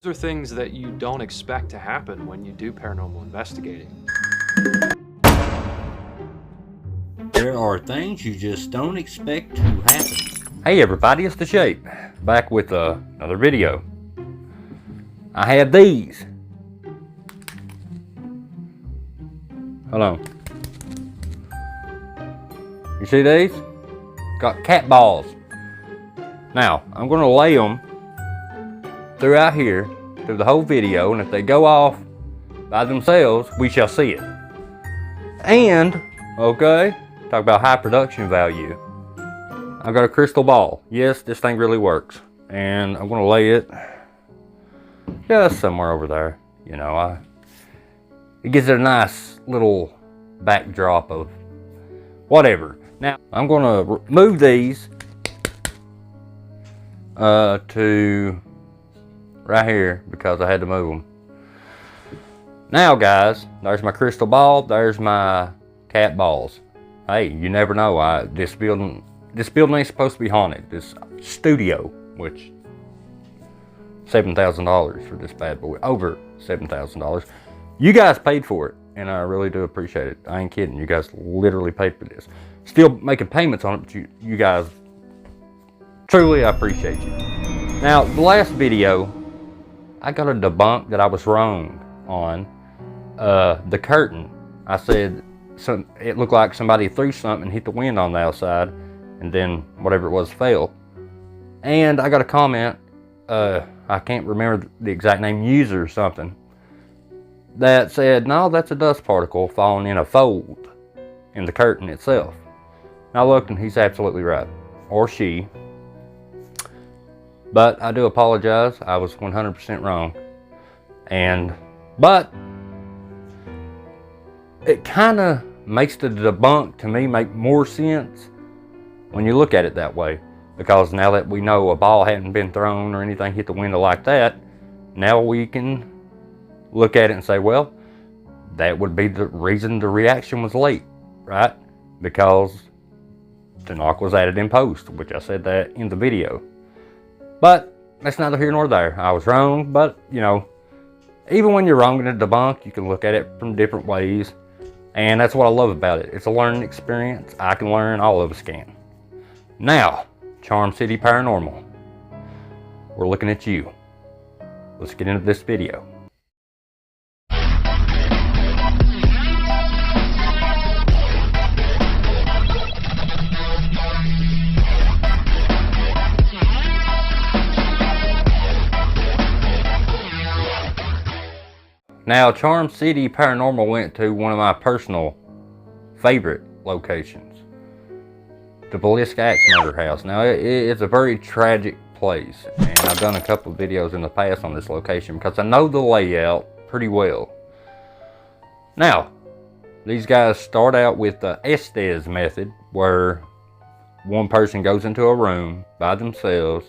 These are things that you don't expect to happen when you do paranormal investigating. There are things you just don't expect to happen. Hey everybody, it's The Shape, back with another video. I have these. Hold on. You see these? Got cat balls. Now, I'm going to lay them throughout here, through the whole video, and if they go off by themselves, we shall see it. And, okay, talk about high production value. I've got a crystal ball. Yes, this thing really works. And I'm going to lay it just somewhere over there. You know, it gives it a nice little backdrop of whatever. Now, I'm going to move these to right here because I had to move them. Now, guys, there's my crystal ball. There's my cat balls. Hey, you never know. This building ain't supposed to be haunted. This studio, which $7,000 for this bad boy, over $7,000. You guys paid for it, and I really do appreciate it. I ain't kidding. You guys literally paid for this. Still making payments on it, but you guys, truly, I appreciate you. Now, the last video, I got a debunk that I was wrong on the curtain. I said it looked like somebody threw something and hit the wind on the outside, and then whatever it was fell. And I got a comment, I can't remember the exact name, user or something, that said, no, that's a dust particle falling in a fold in the curtain itself. And I looked and he's absolutely right, or she. But I do apologize, I was 100% wrong. But it kind of makes the debunk to me make more sense when you look at it that way. Because now that we know a ball hadn't been thrown or anything hit the window like that, now we can look at it and say, well, that would be the reason the reaction was late, right? Because the knock was added in post, which I said that in the video. But that's neither here nor there. I was wrong, but you know, even when you're wrong in a debunk, you can look at it from different ways. And that's what I love about it. It's a learning experience. I can learn, all of us can. Now, Charm City Paranormal, we're looking at you. Let's get into this video. Now, Charm City Paranormal went to one of my personal favorite locations, the Blisk Axe Murder House. Now, it's a very tragic place, and I've done a couple of videos in the past on this location because I know the layout pretty well. Now, these guys start out with the Estes method, where one person goes into a room by themselves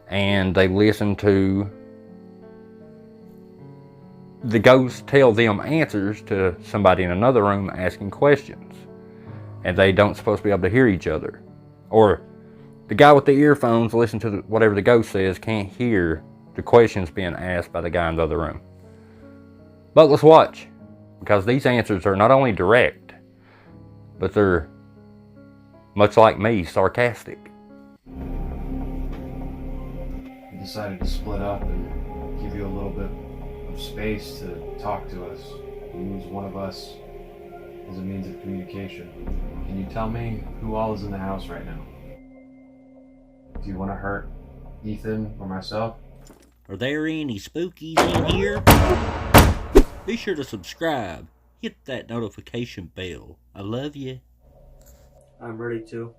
and they listen to the ghost tell them answers to somebody in another room asking questions. And they don't supposed to be able to hear each other. Or the guy with the earphones listen to whatever the ghost says, can't hear the questions being asked by the guy in the other room. But let's watch, because these answers are not only direct, but they're, much like me, sarcastic. We decided to split up and give you a little bit of space to talk to us. Use one of us as a means of communication. Can you tell me who all is in the house right now? Do you want to hurt Ethan or myself? Are there any spookies in here? Be sure to subscribe. Hit that notification bell. I love you. I'm ready to.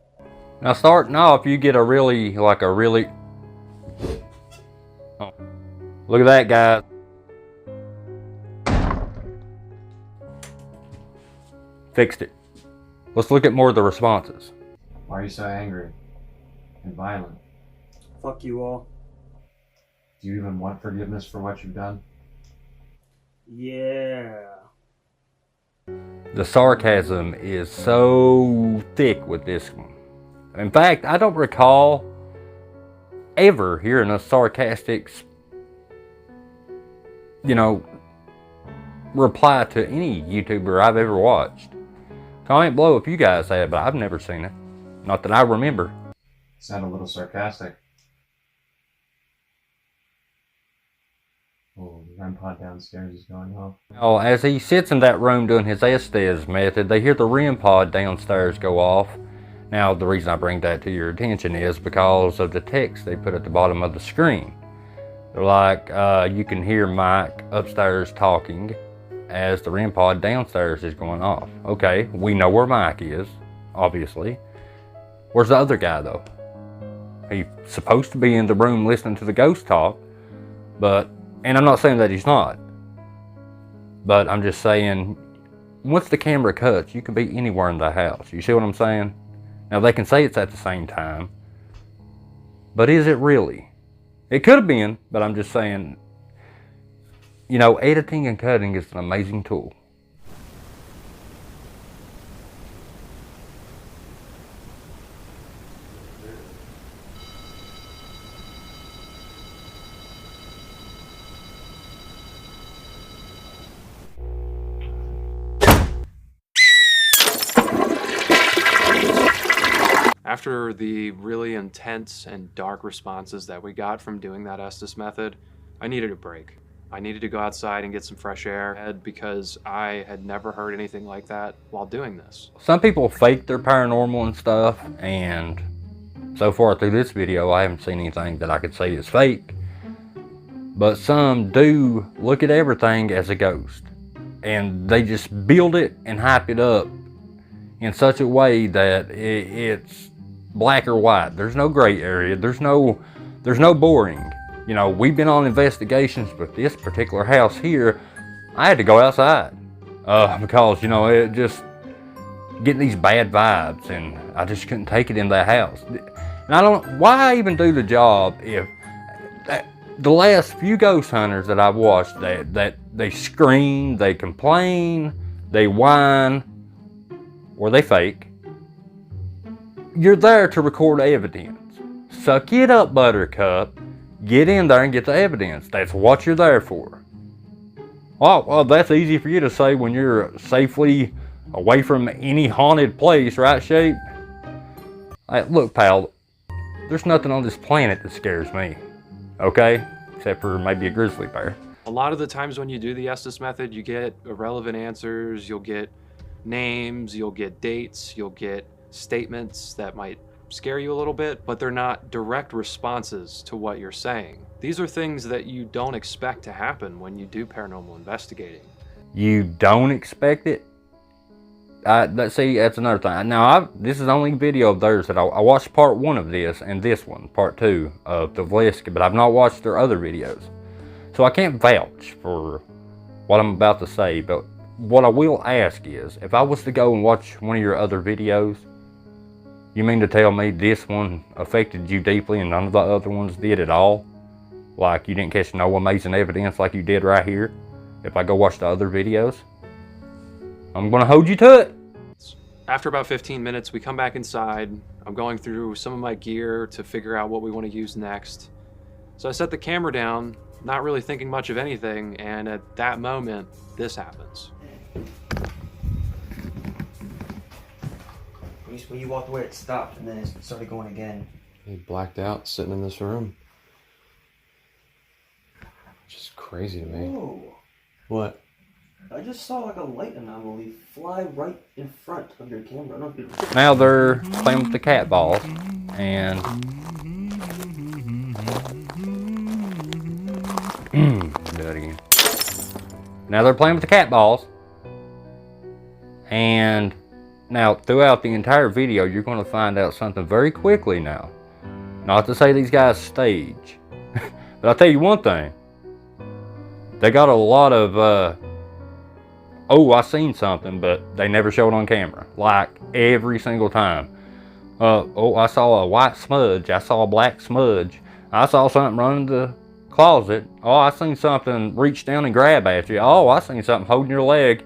Now, starting off, you get a really, oh, look at that, guys. Fixed it. Let's look at more of the responses. Why are you so angry and violent? Fuck you all. Do you even want forgiveness for what you've done? Yeah. The sarcasm is so thick with this one. In fact, I don't recall ever hearing a sarcastic you know, reply to any YouTuber I've ever watched. Comment below if you guys have, but I've never seen it. Not that I remember. Sound a little sarcastic. Oh, the REM pod downstairs is going off. Oh, as he sits in that room doing his Estes method, they hear the REM pod downstairs go off. Now, the reason I bring that to your attention is because of the text they put at the bottom of the screen. They're like, you can hear Mike upstairs talking as the REM pod downstairs is going off. Okay, we know where Mike is, obviously. Where's the other guy, though? He's supposed to be in the room listening to the ghost talk, but, and I'm not saying that he's not, but I'm just saying, once the camera cuts, you can be anywhere in the house. You see what I'm saying? Now, they can say it's at the same time, but is it really? It could have been, but I'm just saying, you know, editing and cutting is an amazing tool. After the really intense and dark responses that we got from doing that Estes method, I needed a break. I needed to go outside and get some fresh air because I had never heard anything like that while doing this. Some people fake their paranormal and stuff, and so far through this video, I haven't seen anything that I could say is fake. But some do look at everything as a ghost, and they just build it and hype it up in such a way that it's black or white. There's no gray area. There's no boring. You know, we've been on investigations, but this particular house here, I had to go outside because, you know, it just getting these bad vibes, and I just couldn't take it in that house. And I don't, why even do the job if the last few ghost hunters that I've watched, that they scream, they complain, they whine, or they fake. You're there to record evidence. Suck it up, Buttercup. Get in there and get the evidence. That's what you're there for. Well, that's easy for you to say when you're safely away from any haunted place, right, Shape? Hey, look, pal, there's nothing on this planet that scares me, okay? Except for maybe a grizzly bear. A lot of the times when you do the Estes method, you get irrelevant answers, you'll get names, you'll get dates, you'll get statements that might scare you a little bit, but they're not direct responses to what you're saying. These are things that you don't expect to happen when you do paranormal investigating. You don't expect it? Let's see, that's another thing. Now, this is the only video of theirs that I watched part 1 of this, and this one, part 2 of the Vliska, but I've not watched their other videos. So I can't vouch for what I'm about to say, but what I will ask is, if I was to go and watch one of your other videos, you mean to tell me this one affected you deeply and none of the other ones did at all? Like you didn't catch no amazing evidence like you did right here? If I go watch the other videos? I'm gonna hold you to it. After about 15 minutes, we come back inside. I'm going through some of my gear to figure out what we want to use next. So I set the camera down, not really thinking much of anything, and at that moment, this happens. When you walked away, it stopped, and then it started going again. He blacked out sitting in this room. Just crazy to me. Whoa. What? I just saw like a light anomaly fly right in front of your camera. I don't know if you... Now they're playing with the cat balls, and do it again. Now they're playing with the cat balls, and now throughout the entire video, you're going to find out something very quickly now. Not to say these guys stage, but I'll tell you one thing. They got a lot of, oh, I seen something, but they never showed on camera. Like every single time. Oh, I saw a white smudge. I saw a black smudge. I saw something run in the closet. Oh, I seen something reach down and grab at you. Oh, I seen something holding your leg.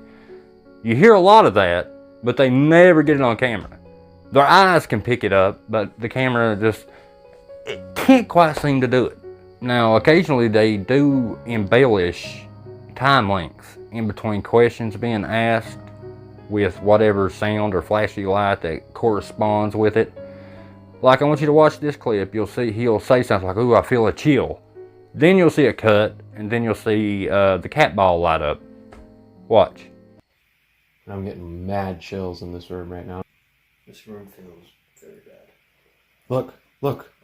You hear a lot of that, but they never get it on camera. Their eyes can pick it up, but the camera just, it can't quite seem to do it. Now, occasionally they do embellish time lengths in between questions being asked with whatever sound or flashy light that corresponds with it. Like, I want you to watch this clip. You'll see he'll say something like, "Ooh, I feel a chill." Then you'll see a cut, and then you'll see the cat ball light up. Watch. I'm getting mad chills in this room right now. This room feels very bad. Look.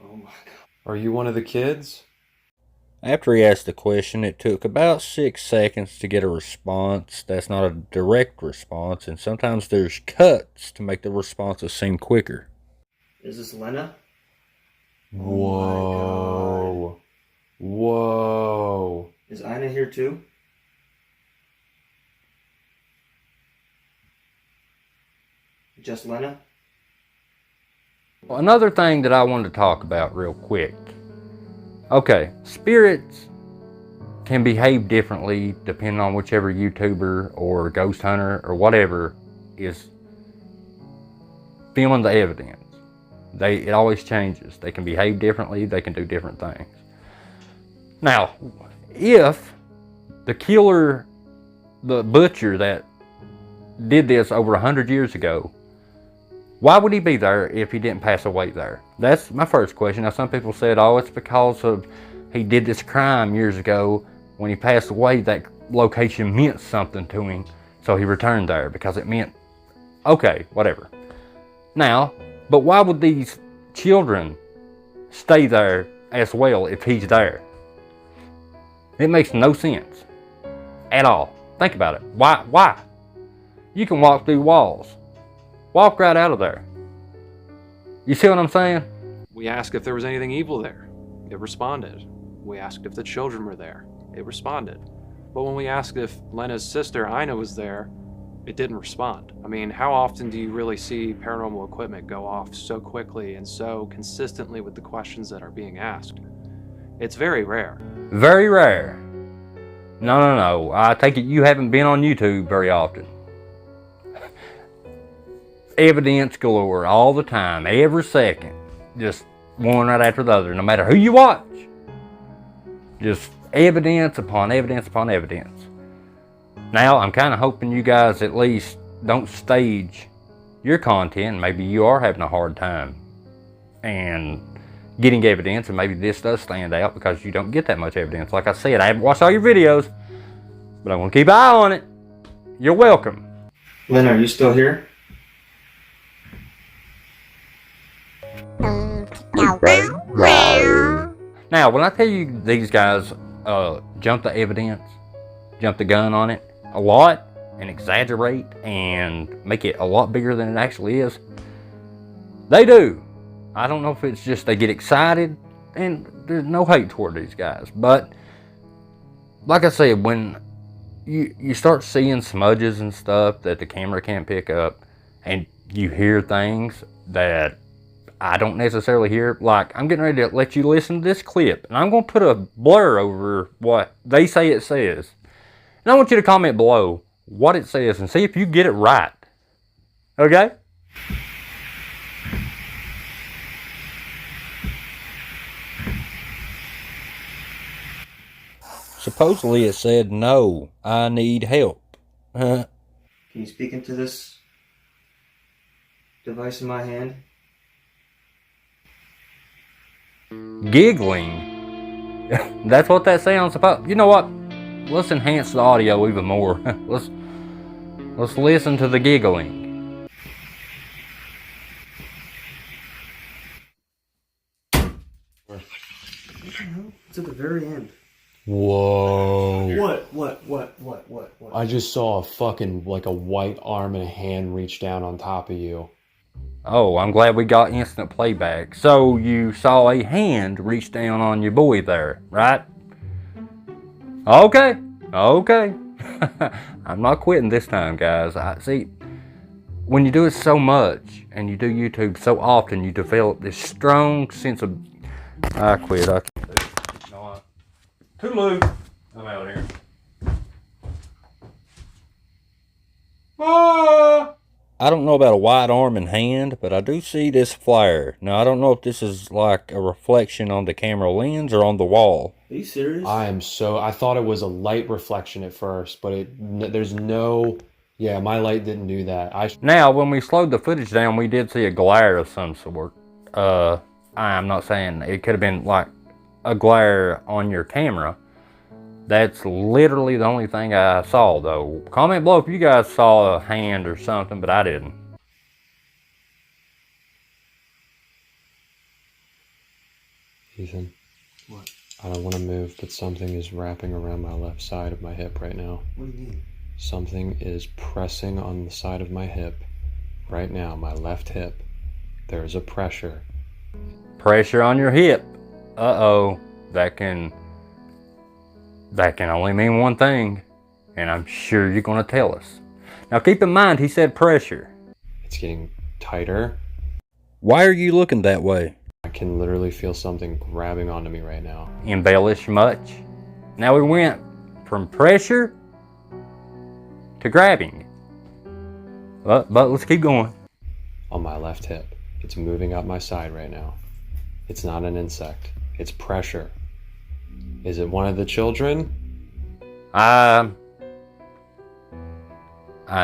Oh my god. Are you one of the kids? After he asked the question, it took about 6 seconds to get a response. That's not a direct response, and sometimes there's cuts to make the responses seem quicker. Is this Lena? Whoa. Whoa. Is Ina here too? Just Lena? Well, another thing that I wanted to talk about real quick. Okay, spirits can behave differently depending on whichever YouTuber or ghost hunter or whatever is filming the evidence. It always changes. They can behave differently. They can do different things. Now, if the killer, the butcher that did this over 100 years ago, why would he be there if he didn't pass away there? That's my first question. Now, some people said, oh, it's because of he did this crime years ago. When he passed away, that location meant something to him, so he returned there because it meant, okay, whatever. Now, but why would these children stay there as well if he's there? It makes no sense at all. Think about it. Why? You can walk through walls. Walk right out of there. You see what I'm saying? We asked if there was anything evil there. It responded. We asked if the children were there. It responded. But when we asked if Lena's sister, Ina, was there, it didn't respond. I mean, how often do you really see paranormal equipment go off so quickly and so consistently with the questions that are being asked? It's very rare. Very rare. No. I take it you haven't been on YouTube very often. Evidence galore all the time, every second. Just one right after the other, no matter who you watch. Just evidence upon evidence upon evidence. Now, I'm kind of hoping you guys at least don't stage your content. Maybe you are having a hard time and getting evidence, and maybe this does stand out because you don't get that much evidence. Like I said, I haven't watched all your videos, but I'm going to keep an eye on it. You're welcome. Lena, are you still here? Now, when I tell you these guys jump the evidence, jump the gun on it a lot, and exaggerate and make it a lot bigger than it actually is, they do. I don't know if it's just they get excited, and there's no hate toward these guys, but like I said, when you start seeing smudges and stuff that the camera can't pick up, and you hear things that I don't necessarily hear, like I'm getting ready to let you listen to this clip, and I'm going to put a blur over what they say it says. And I want you to comment below what it says and see if you get it right. Okay? Supposedly it said, "No, I need help." Can you speak into this device in my hand? Giggling. That's what that sounds about. You know what? Let's enhance the audio even more. Let's listen to the giggling. It's at the very end. Whoa. What? I just saw a fucking, like a white arm and a hand reach down on top of you. Oh, I'm glad we got instant playback. So you saw a hand reach down on your boy there, right? Okay. I'm not quitting this time, guys. See, when you do it so much and you do YouTube so often, you develop this strong sense of... I quit. I can't do it. No, toodaloo. I'm out of here. Ah! I don't know about a white arm and hand, but I do see this flare. Now, I don't know if this is like a reflection on the camera lens or on the wall. Are you serious? I thought it was a light reflection at first, but there's no, yeah, my light didn't do that. Now, when we slowed the footage down, we did see a glare of some sort. I'm not saying it could have been like a glare on your camera. That's literally the only thing I saw, though. Comment below if you guys saw a hand or something, but I didn't. Ethan. What? I don't want to move, but something is wrapping around my left side of my hip right now. What do you mean? Something is pressing on the side of my hip right now, my left hip. There's a pressure. Pressure on your hip. Uh-oh. That can only mean one thing, and I'm sure you're going to tell us. Now keep in mind, he said pressure. It's getting tighter. Why are you looking that way? I can literally feel something grabbing onto me right now. Embellish much? Now we went from pressure to grabbing. But let's keep going. On my left hip. It's moving up my side right now. It's not an insect. It's pressure. Is it one of the children? I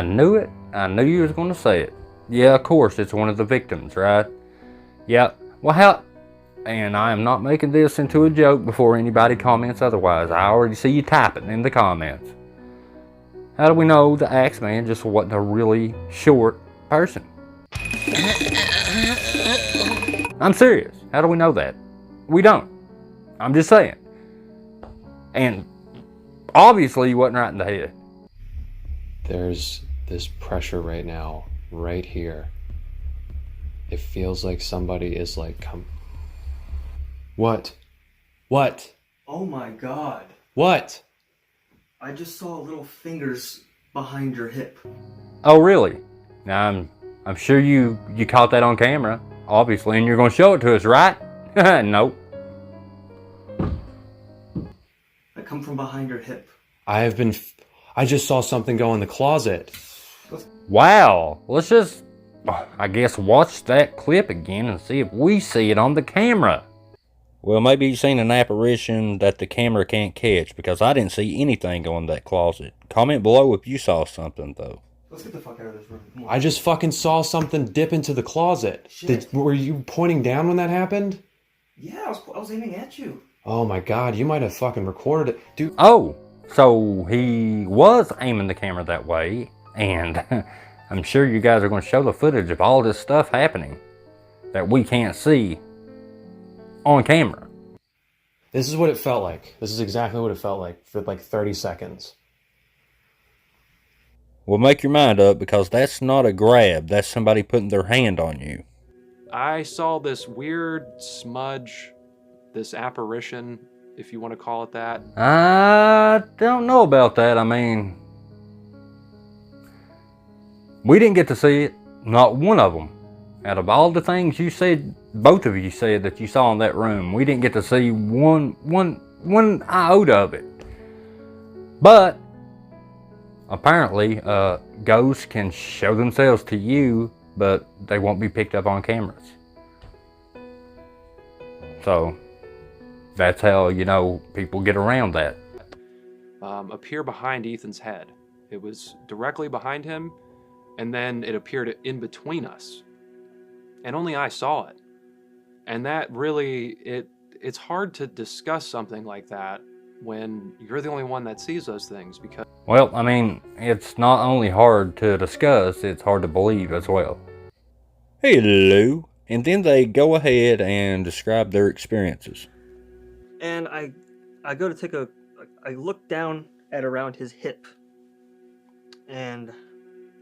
knew it. I knew you was going to say it. Yeah, of course, it's one of the victims, right? Yeah. Well, how? And I am not making this into a joke before anybody comments otherwise. I already see you typing in the comments. How do we know the Axeman just wasn't a really short person? I'm serious. How do we know that? We don't. I'm just saying. And obviously you wasn't right in the head. There's this pressure right now, right here. It feels like somebody is like, What? What? Oh my god. What? I just saw little fingers behind your hip. Oh, really? Now, I'm sure you caught that on camera, obviously, and you're going to show it to us, right? Nope. That come from behind your hip. I just saw something go in the closet. Wow. Let's just, I guess, watch that clip again and see if we see it on the camera. Well, maybe you've seen an apparition that the camera can't catch, because I didn't see anything go in that closet. Comment below if you saw something, though. Let's get the fuck out of this room. Come on. I just fucking saw something dip into the closet. Shit. Were you pointing down when that happened? Yeah, I was aiming at you. Oh my god, you might have fucking recorded it. Dude. Oh, so he was aiming the camera that way, and I'm sure you guys are going to show the footage of all this stuff happening that we can't see on camera. This is what it felt like. This is exactly what it felt like for like 30 seconds. Well, make your mind up, because that's not a grab. That's somebody putting their hand on you. I saw this weird smudge, this apparition, if you want to call it that. I don't know about that. I mean, we didn't get to see it. Not one of them. Out of all the things you said, both of you said that you saw in that room, we didn't get to see one iota of it. But apparently, ghosts can show themselves to you, but they won't be picked up on cameras. So that's how, people get around that. Appear behind Ethan's head. It was directly behind him, and then it appeared in between us. And only I saw it. And that really, it's hard to discuss something like that when you're the only one that sees those things, because... Well, I mean, it's not only hard to discuss, it's hard to believe as well. Hello. And then they go ahead and describe their experiences. And I go to I look down at around his hip. And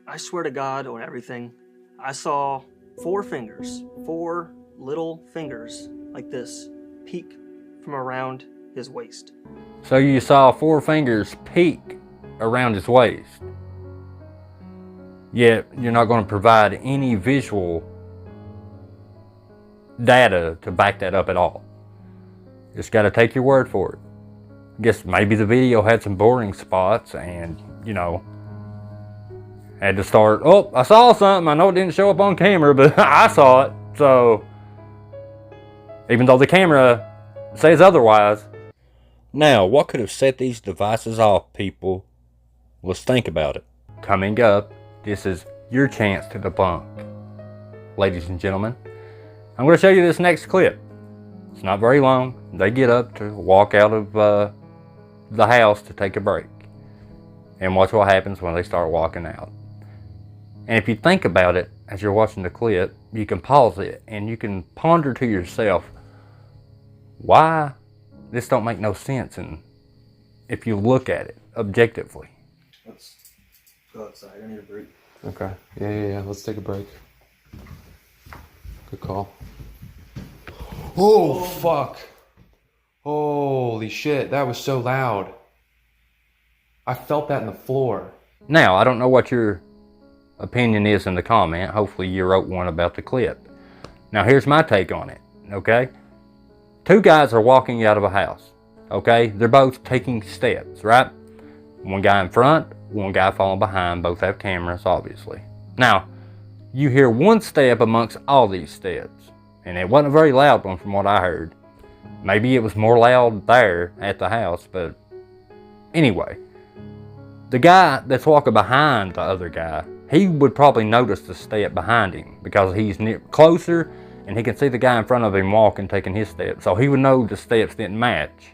I swear to God on everything, I saw 4 fingers, 4 little fingers like this, peek from around his waist. So you saw 4 fingers peek around his waist. Yet you're not going to provide any visual data to back that up at all. Just got to take your word for it. I guess maybe the video had some boring spots, and Had to start, oh, I saw something. I know it didn't show up on camera, but I saw it. So, even though the camera says otherwise. Now, what could have set these devices off, people? Let's think about it. Coming up, this is your chance to debunk. Ladies and gentlemen, I'm going to show you this next clip. It's not very long. They get up to walk out of the house to take a break. And watch what happens when they start walking out. And if you think about it as you're watching the clip, you can pause it and you can ponder to yourself, why this don't make no sense, and if you look at it objectively. Let's go outside. I need a break. Okay. Yeah. Let's take a break. Good call. Oh, fuck. Holy shit, that was so loud. I felt that in the floor. Now, I don't know what your opinion is in the comment. Hopefully you wrote one about the clip. Now, here's my take on it, okay? Two guys are walking out of a house, okay? They're both taking steps, right? One guy in front, one guy following behind. Both have cameras, obviously. Now, you hear one step amongst all these steps, and it wasn't a very loud one from what I heard. Maybe it was more loud there at the house, but anyway. The guy that's walking behind the other guy, he would probably notice the step behind him because he's closer and he can see the guy in front of him walking, taking his steps. So he would know the steps didn't match.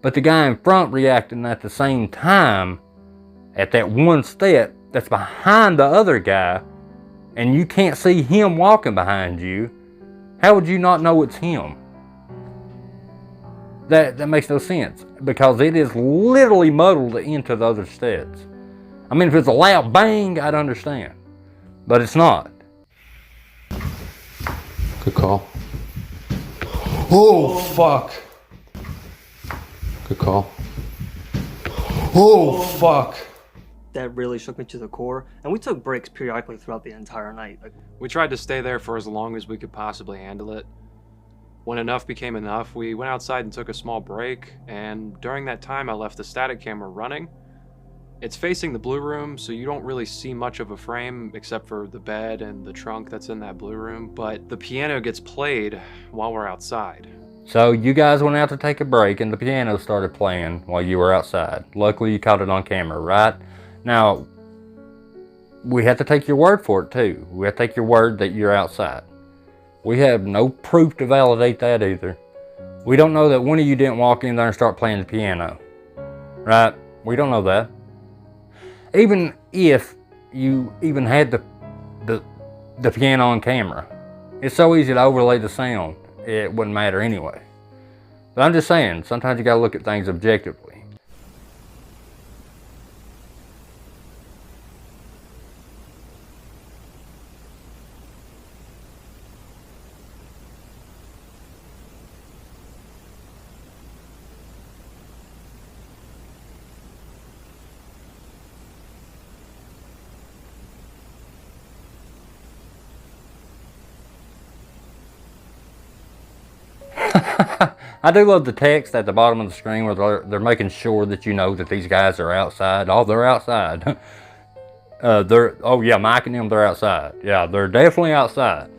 But the guy in front reacting at the same time at that one step that's behind the other guy, and you can't see him walking behind you, how would you not know it's him? That makes no sense because it is literally muddled into the other steps. I mean, if it's a loud bang, I'd understand, but it's not. Good call. Oh, fuck. Good call. Oh, fuck. That really shook me to the core, and we took breaks periodically throughout the entire night. We tried to stay there for as long as we could possibly handle it. When enough became enough, we went outside and took a small break, and during that time I left the static camera running. It's facing the blue room, so you don't really see much of a frame except for the bed and the trunk that's in that blue room, but the piano gets played while we're outside. So you guys went out to take a break and the piano started playing while you were outside. Luckily you caught it on camera, right? Now, we have to take your word for it too. We have to take your word that you're outside. We have no proof to validate that either. We don't know that one of you didn't walk in there and start playing the piano, right? We don't know that. Even if you even had the piano on camera, it's so easy to overlay the sound, it wouldn't matter anyway. But I'm just saying, sometimes you gotta look at things objectively. I do love the text at the bottom of the screen where they're making sure that you know that these guys are outside. Oh, they're outside. Oh yeah, Mike and them, they're outside. Yeah, they're definitely outside.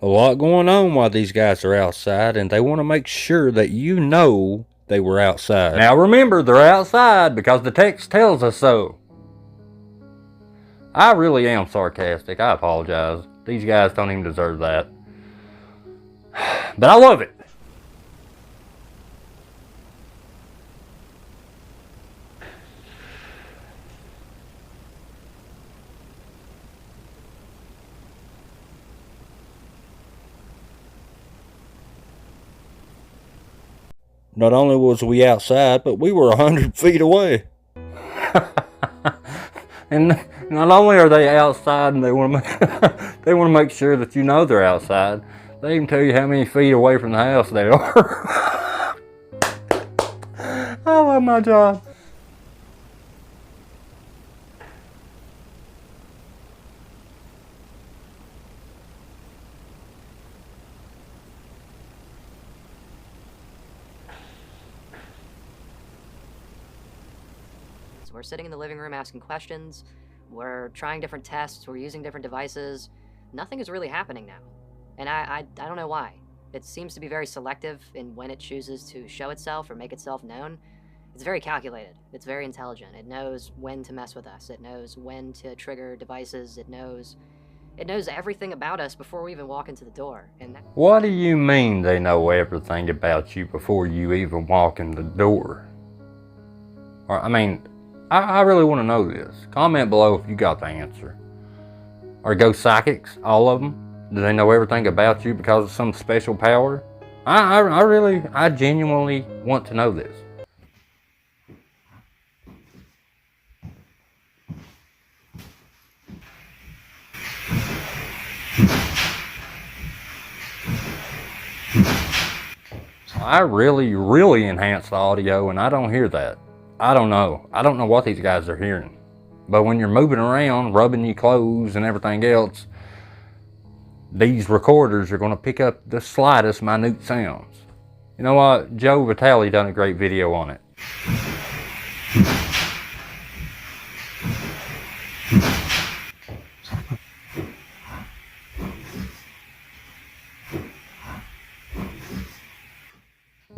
A lot going on while these guys are outside, and they want to make sure that you know they were outside. Now remember, they're outside because the text tells us so. I really am sarcastic. I apologize. These guys don't even deserve that. But I love it. Not only was we outside, but we were 100 feet away. And not only are they outside and they want to make sure that you know they're outside, they even tell you how many feet away from the house they are. I love my job. questions. We're sitting in the living room asking questions. We're trying different tests. We're using different devices. Nothing is really happening now. And I don't know why. It seems to be very selective in when it chooses to show itself or make itself known. It's very calculated. It's very intelligent. It knows when to mess with us. It knows when to trigger devices. It knows everything about us before we even walk into the door. And What do you mean they know everything about you before you even walk in the door? Or, I mean, I really want to know this. Comment below if you got the answer. Are ghost psychics, all of them? Do they know everything about you because of some special power? I genuinely want to know this. I really enhanced the audio and I don't hear that. I don't know. I don't know what these guys are hearing. But when you're moving around, rubbing your clothes and everything else, these recorders are going to pick up the slightest minute sounds. You know what? Joe Vitale done a great video on it.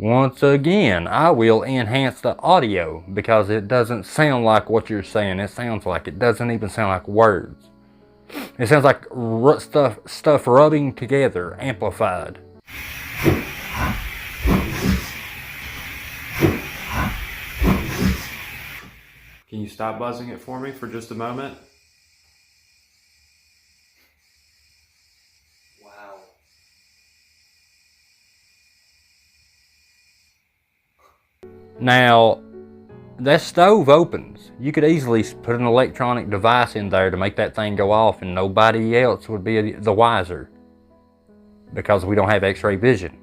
Once again, I will enhance the audio because it doesn't sound like what you're saying. It sounds like it doesn't even sound like words. It sounds like stuff rubbing together, amplified. Can you stop buzzing it for me for just a moment? Wow. Now, that stove opens. You could easily put an electronic device in there to make that thing go off and nobody else would be the wiser because we don't have x-ray vision.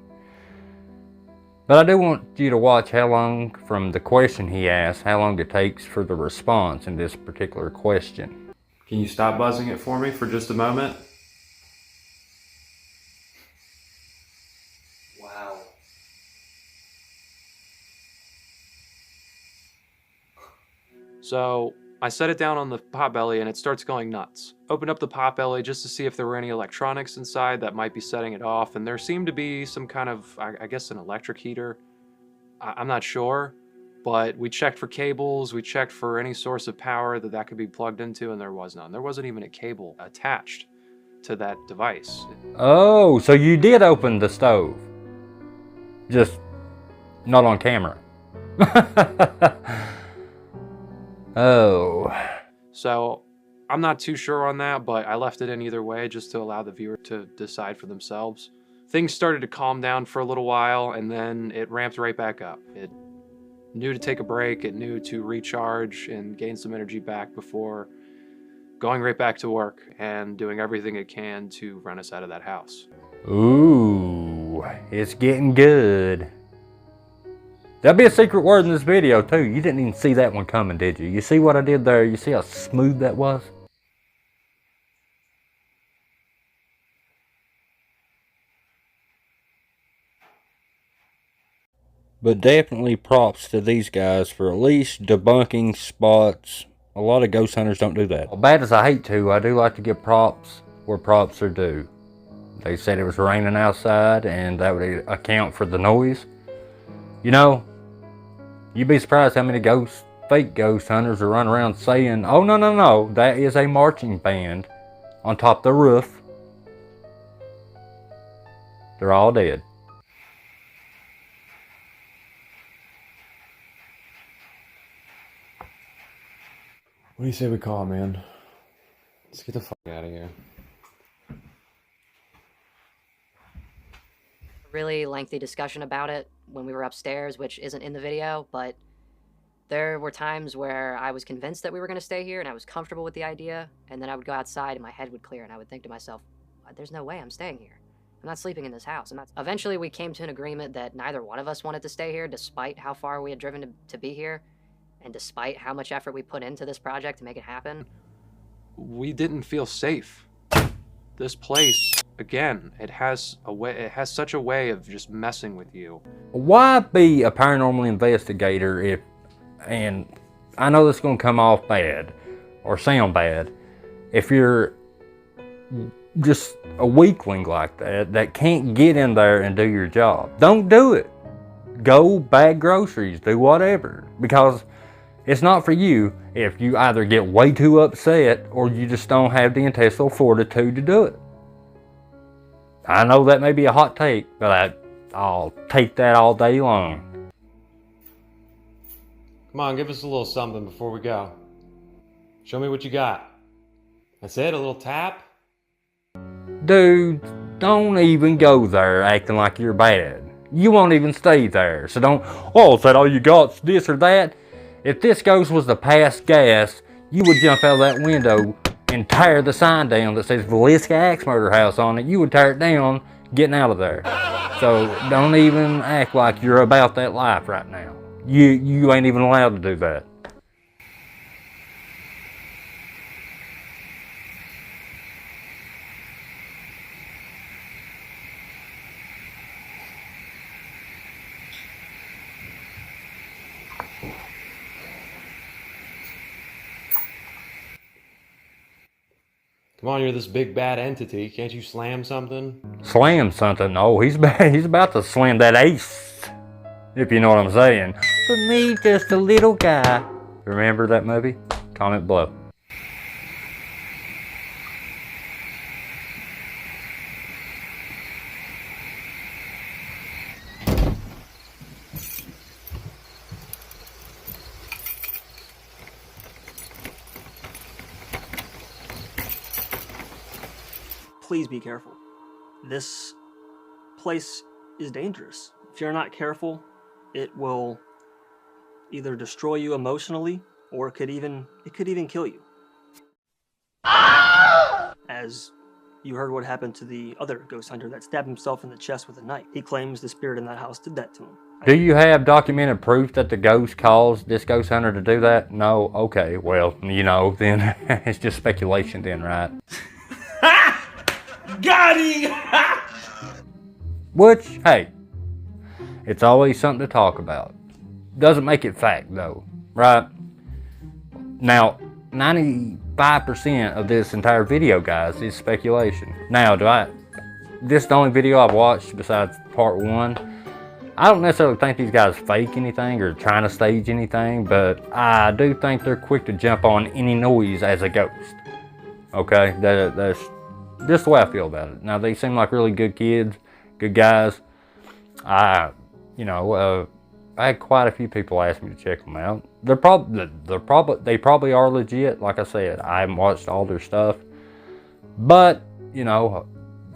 But I do want you to watch how long from the question he asked, how long it takes for the response in this particular question. Can you stop buzzing it for me for just a moment? Wow. So I set it down on the potbelly and it starts going nuts. Opened up the potbelly just to see if there were any electronics inside that might be setting it off, and there seemed to be some kind of, I guess, an electric heater. I'm not sure, but we checked for cables, we checked for any source of power that could be plugged into, and there was none. There wasn't even a cable attached to that device. Oh, so you did open the stove. Just not on camera. Oh. So I'm not too sure on that, but I left it in either way just to allow the viewer to decide for themselves. Things started to calm down for a little while, and then it ramped right back up. It knew to take a break, it knew to recharge and gain some energy back before going right back to work and doing everything it can to run us out of that house. Ooh, it's getting good. There'll be a secret word in this video too. You didn't even see that one coming, did you? You see what I did there? You see how smooth that was? But definitely props to these guys for at least debunking spots. A lot of ghost hunters don't do that. As bad as I hate to, I do like to give props where props are due. They said it was raining outside and that would account for the noise. You know, you'd be surprised how many fake ghost hunters are running around saying, oh no, that is a marching band on top of the roof. They're all dead. What do you say we call him, man? Let's get the fuck out of here. really lengthy discussion about it when we were upstairs, which isn't in the video, but there were times where I was convinced that we were going to stay here and I was comfortable with the idea, and then I would go outside and my head would clear and I would think to myself, there's no way I'm staying here. I'm not sleeping in this house. Eventually we came to an agreement that neither one of us wanted to stay here, despite how far we had driven to be here, and despite how much effort we put into this project to make it happen. We didn't feel safe. This place, again, it has such a way of just messing with you. Why be a paranormal investigator and I know this is going to come off bad or sound bad. If you're just a weakling like that can't get in there and do your job, don't do it. Go bag groceries, do whatever, because it's not for you if you either get way too upset or you just don't have the intestinal fortitude to do it. I know that may be a hot take, but I'll take that all day long. Come on, give us a little something before we go. Show me what you got. That's it, a little tap? Dude, don't even go there acting like you're bad. You won't even stay there, so don't, oh, is that all you got, this or that? If this ghost was to pass gas, you would jump out of that window and tear the sign down that says Villisca Axe Murder House on it. You would tear it down, getting out of there. So don't even act like you're about that life right now. You ain't even allowed to do that. Come on, you're this big bad entity. Can't you slam something? Slam something? Oh, he's about to slam that ace, if you know what I'm saying. For me, just a little guy. Remember that movie? Comment below. Please be careful. This place is dangerous. If you're not careful, it will either destroy you emotionally or it could even kill you. As you heard what happened to the other ghost hunter that stabbed himself in the chest with a knife. He claims the spirit in that house did that to him. Do you have documented proof that the ghost caused this ghost hunter to do that? No? Okay, well, you know, then it's just speculation then, right? Got him! Which, hey, it's always something to talk about. Doesn't make it fact, though, right? Now, 95% of this entire video, guys, is speculation. Now, this is the only video I've watched besides part 1. I don't necessarily think these guys fake anything or trying to stage anything, but I do think they're quick to jump on any noise as a ghost. Okay, that's just the way I feel about it. Now, they seem like really good kids, good guys. I had quite a few people ask me to check them out. They probably are legit. Like I said, I haven't watched all their stuff, but you know,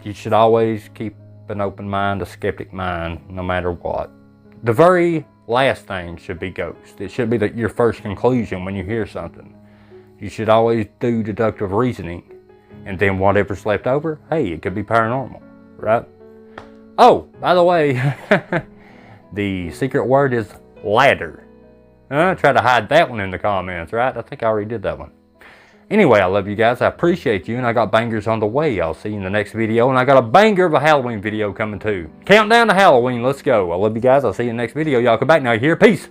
you should always keep an open mind, a skeptic mind, no matter what. The very last thing should be ghost. It should be your first conclusion when you hear something. You should always do deductive reasoning. And then whatever's left over, hey, it could be paranormal, right? Oh, by the way, the secret word is ladder. I tried to hide that one in the comments, right? I think I already did that one. Anyway, I love you guys. I appreciate you, and I got bangers on the way. I'll see you in the next video, and I got a banger of a Halloween video coming too. Countdown to Halloween. Let's go. I love you guys. I'll see you in the next video. Y'all come back now. You hear? Peace.